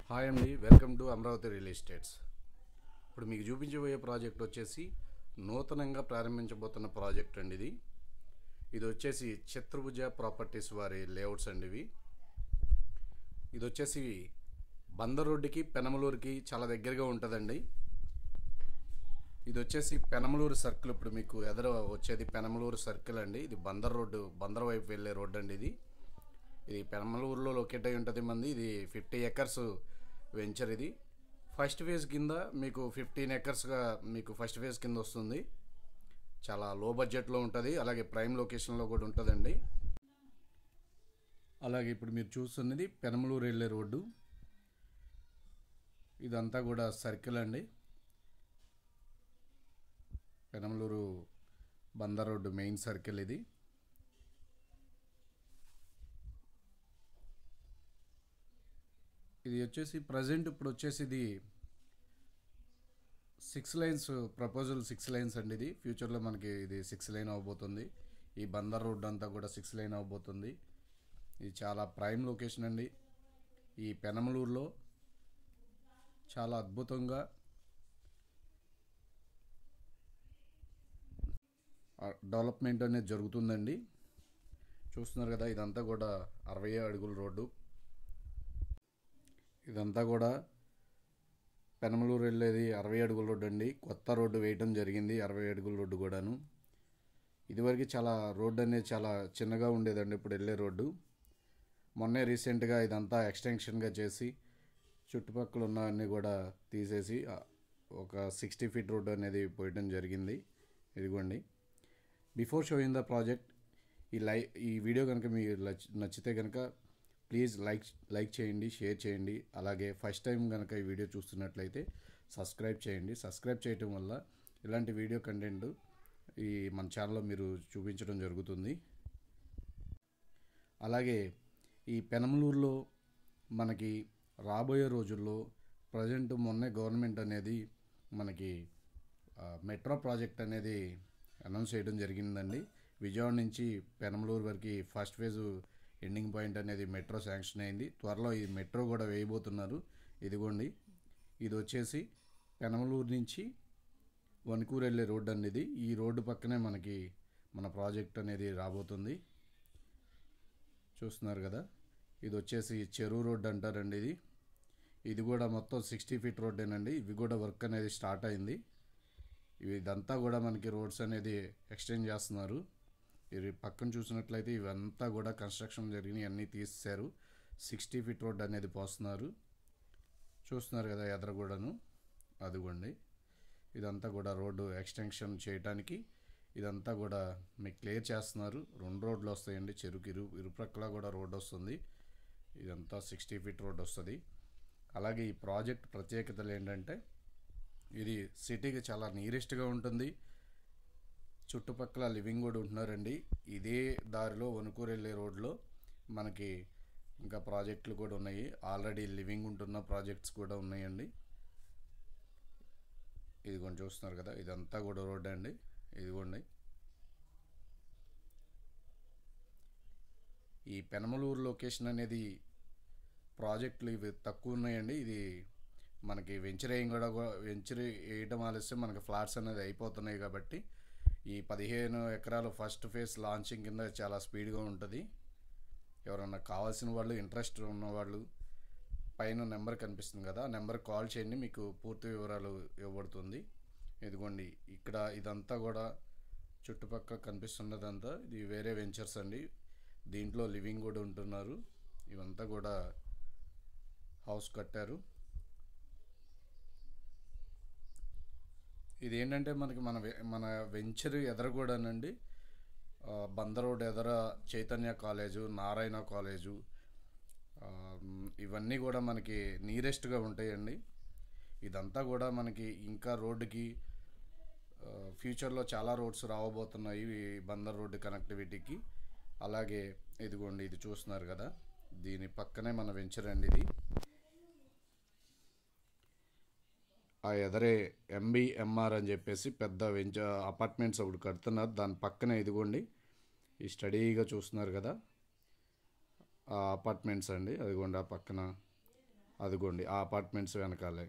Hi అండి, welcome to Amaravati real estates. ఇప్పుడు మీకు చూపించబోయే ప్రాజెక్ట్ వచ్చేసి నూతనంగా ప్రారంభించబోతున్న ప్రాజెక్ట్ అండి. ఇది వచ్చేసి చతుర్భుజ ప్రాపర్టీస్ వారి లేఅవుట్స్ అండి. ఇది వచ్చేసి బందర్ రోడ్డుకి పెనమలూరుకి చాలా దగ్గరగా ఉంటుందండి. ఇది వచ్చేసి పెనమలూరు సర్కిల్. ఇప్పుడు మీకు ఎదురు వచ్చేది పెనమలూరు సర్కిల్ అండి. ఇది బందర్ రోడ్డు, బందర్ వైపు వెళ్ళే రోడ్డు అండి. ఇది పెనమలూరులో లొకేట్ అయి ఉంటుంది. ఇది 50 ఎకర్స్ వెంచర్. ఇది ఫస్ట్ ఫేజ్ కింద మీకు 15 ఎకర్స్గా మీకు ఫస్ట్ ఫేజ్ కింద వస్తుంది. చాలా లో బడ్జెట్లో ఉంటుంది, అలాగే ప్రైమ్ లొకేషన్లో కూడా ఉంటుందండి. అలాగే ఇప్పుడు మీరు చూస్తున్నది పెనమలూరు వెళ్ళే రోడ్డు. ఇదంతా కూడా సర్కిల్ అండి. Penamaluru Bandar road main circle ఇది. ఇది వచ్చేసి ప్రజెంట్ ఇప్పుడు వచ్చేసి ఇది 6 లైన్స్ ప్రపోజల్, 6 లైన్స్ అండి. ఇది ఫ్యూచర్లో మనకి ఇది 6 లైన్ అవబోతుంది. ఈ బందర్ రోడ్ అంతా కూడా 6 లైన్ అవబోతుంది. ఇది చాలా ప్రైమ్ లొకేషన్ అండి. ఈ పెనమలూరులో చాలా అద్భుతంగా డెవలప్మెంట్ అనేది జరుగుతుందండి. చూస్తున్నారు కదా, ఇదంతా కూడా 60 అడుగుల రోడ్డు. ఇదంతా కూడా పెనమలూరు వెళ్ళేది 60 అడుగుల రోడ్డు అండి. కొత్త రోడ్డు వేయటం జరిగింది, 60 అడుగుల రోడ్డు కూడాను. ఇదివరకు చాలా రోడ్డు అనేది చాలా చిన్నగా ఉండేదండి. ఇప్పుడు వెళ్ళే రోడ్డు మొన్నే రీసెంట్గా ఇదంతా ఎక్స్టెన్షన్గా చేసి చుట్టుపక్కల ఉన్నవన్నీ కూడా తీసేసి ఒక 60 ఫీట్ రోడ్డు అనేది పోయడం జరిగింది. ఇదిగోండి. బిఫోర్ షోయింగ్ ద ప్రాజెక్ట్, ఈ వీడియో కనుక మీకు నచ్చితే కనుక ప్లీజ్ లైక్ చేయండి, షేర్ చేయండి. అలాగే ఫస్ట్ టైం కనుక ఈ వీడియో చూస్తున్నట్లయితే సబ్స్క్రైబ్ చేయండి. సబ్స్క్రైబ్ చేయటం వల్ల ఇలాంటి వీడియో కంటెంట్ మన ఛానల్లో మీరు చూపించడం జరుగుతుంది. అలాగే ఈ పెనమలూరులో మనకి రాబోయే రోజుల్లో ప్రజెంట్ మొన్నే గవర్నమెంట్ అనేది మనకి మెట్రో ప్రాజెక్ట్ అనేది అనౌన్స్ చేయడం జరిగిందండి. విజయవాడ నుంచి పెనమలూరు వరకు ఫస్ట్ ఫేజు ఎండింగ్ పాయింట్ అనేది మెట్రో శాంక్షన్ అయింది. త్వరలో ఈ మెట్రో కూడా వేయబోతున్నారు. ఇదిగోండి, ఇది వచ్చేసి పెనమలూరు నుంచి వణుకూరు వెళ్ళే రోడ్డు అనేది. ఈ రోడ్డు పక్కనే మనకి మన ప్రాజెక్ట్ అనేది రాబోతుంది. చూస్తున్నారు కదా, ఇది వచ్చేసి చెరువు రోడ్డు అంటారండి. ఇది కూడా మొత్తం 60 ఫీట్ రోడ్డేనండి. ఇవి కూడా వర్క్ అనేది స్టార్ట్ అయింది. ఇదంతా కూడా మనకి రోడ్స్ అనేది ఎక్స్టెండ్ చేస్తున్నారు. ఇది పక్కన చూసినట్లయితే ఇవంతా కూడా కన్స్ట్రక్షన్ జరిగినాయి, అన్నీ తీసేశారు. 60 ఫీట్ రోడ్ అనేది పోస్తున్నారు. చూస్తున్నారు కదా ఎదరగూడను, అదిగోండి. ఇదంతా కూడా రోడ్డు ఎక్స్టెన్షన్ చేయడానికి ఇదంతా కూడా మీకు క్లియర్ చేస్తున్నారు. 2 రోడ్లు వస్తాయండి. చెరుకు ఇరుప్రక్కల కూడా రోడ్డు వస్తుంది. ఇదంతా 60 ఫీట్ రోడ్ వస్తుంది. అలాగే ఈ ప్రాజెక్ట్ ప్రత్యేకతలు ఏంటంటే ఇది సిటీకి చాలా నియరెస్ట్గా ఉంటుంది. చుట్టుపక్కల లివింగ్ కూడా ఉంటున్నారండి. ఇదే దారిలో వణుకూరు వెళ్ళే రోడ్లో మనకి ఇంకా ప్రాజెక్టులు కూడా ఉన్నాయి. ఆల్రెడీ లివింగ్ ఉంటున్న ప్రాజెక్ట్స్ కూడా ఉన్నాయండి. ఇదిగోండి, చూస్తున్నారు కదా, ఇదంతా కూడా రోడ్ అండి. ఇదిగోండి, ఈ పెనమలూరు లొకేషన్ అనేది ప్రాజెక్టులు ఇవి తక్కువ ఉన్నాయండి. ఇది మనకి వెంచర్ వేయడం ఆలస్యం మనకి ఫ్లాట్స్ అనేది అయిపోతున్నాయి. కాబట్టి ఈ 15 ఎకరాలు ఫస్ట్ ఫేజ్ లాంచింగ్ కింద చాలా స్పీడ్గా ఉంటుంది. ఎవరన్నా కావాల్సిన వాళ్ళు, ఇంట్రెస్ట్ ఉన్నవాళ్ళు పైన నెంబర్ కనిపిస్తుంది కదా, ఆ నెంబర్ కాల్ చేయండి, మీకు పూర్తి వివరాలు ఇవ్వబడుతుంది. ఇదిగోండి, ఇక్కడ ఇదంతా కూడా చుట్టుపక్కల కనిపిస్తున్నదంతా ఇది వేరే వెంచర్స్ అండి. దీంట్లో లివింగ్ కూడా ఉంటున్నారు. ఇవంతా కూడా హౌస్ కట్టారు. ఇది ఏంటంటే మనకి మన వెంచర్ ఎదరగూడనండి. బందర్ రోడ్ ఎదర చైతన్య కాలేజు, నారాయణ కాలేజు, ఇవన్నీ కూడా మనకి నియరెస్ట్గా ఉంటాయండి. ఇదంతా కూడా మనకి ఇంకా రోడ్డుకి ఫ్యూచర్లో చాలా రోడ్స్ రావబోతున్నాయి ఈ బందర్ రోడ్డు కనెక్టివిటీకి. అలాగే ఇదిగోండి, ఇది చూస్తున్నారు కదా, దీని పక్కనే మన వెంచర్ అండి. ఇది ఆ ఎదరే MBMR అని చెప్పేసి పెద్ద అపార్ట్మెంట్స్ ఒకటి కడుతున్నారు. దాని పక్కనే ఇదిగోండి, ఈ స్టడీగా చూస్తున్నారు కదా, ఆ అపార్ట్మెంట్స్ అండి. అదిగోండి, ఆ పక్కన అదిగోండి ఆ అపార్ట్మెంట్స్ వెనకాలే.